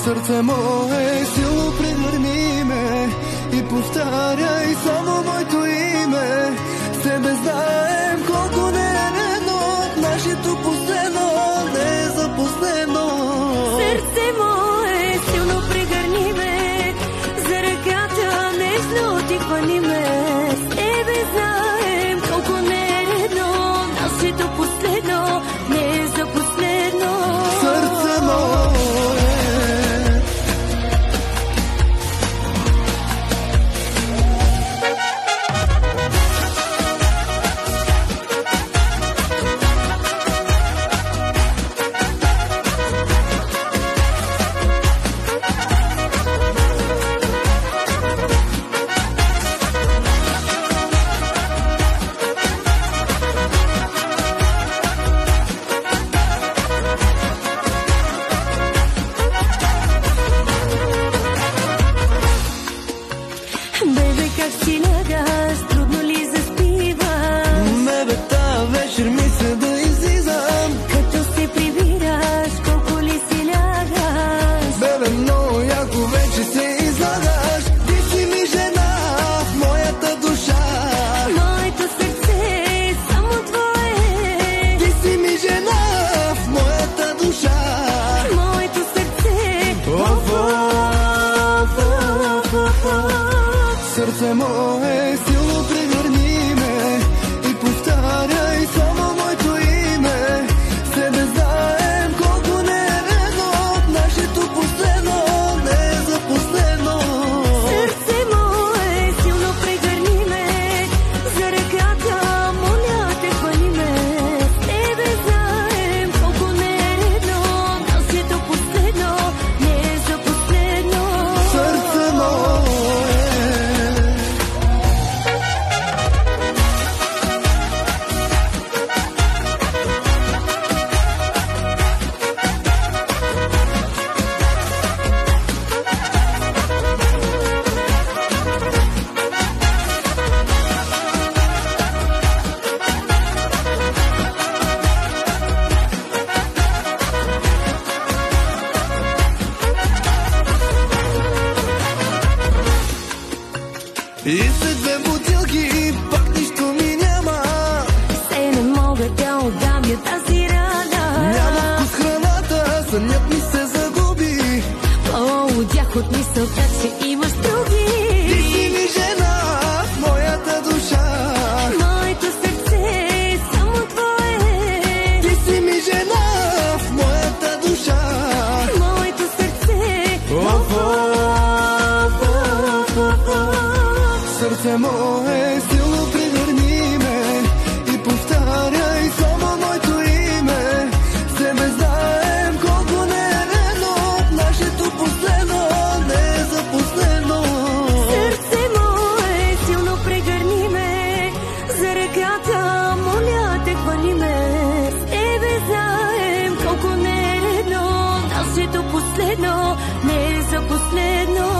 Сърце мое, силно прегърни ме и повтаряй само моето име. С тебе знаем колко не е редно, нашето последно не е за последно. Сърце мое, силно прегърни ме, за ръката нежно ти хвани ме. С тебе знаем колко не е редно, нашето последно не е за последно. Сърце мое. Бебе, как си лягаш, трудно ли заспиваш? Бебе, та вечер мисля да излизам. Като се прибираш, колко ли си лягаш? Бебе, много яко вече се излагаш. Ти си ми жена в моята душа. Моето сърце е само твое. Ти си ми жена в моята душа. Моето сърце Сърце мое, силно прегърни ме и повтаряй само моето име. С тебе знаем колко не е редно, нашето последно не е за последно. Сърце мое, силно прегърни ме, за ръката моля те хвани ме. С тебе знаем колко не е редно, нашето последно не е за последно. Сърце мое. И след две бутилки пак нищо ми няма. Се не мога да отдам тази рана. Няма вкус храната, сънят ми се загуби. Полудях от мисълта, че имаш други. Ти си ми жена в моята душа. Моето сърце е само твое. Ти си ми жена в моята душа. Моето сърце Сърце мое, силно прегърни ме и повтаряй само моето име. С тебе знаем колко не е редно, нашето последно не е за последно. Сърце мое, силно прегърни ме, за ръката моля те хвани ме. С тебе знаем колко не е редно, нашето последно не е за последно.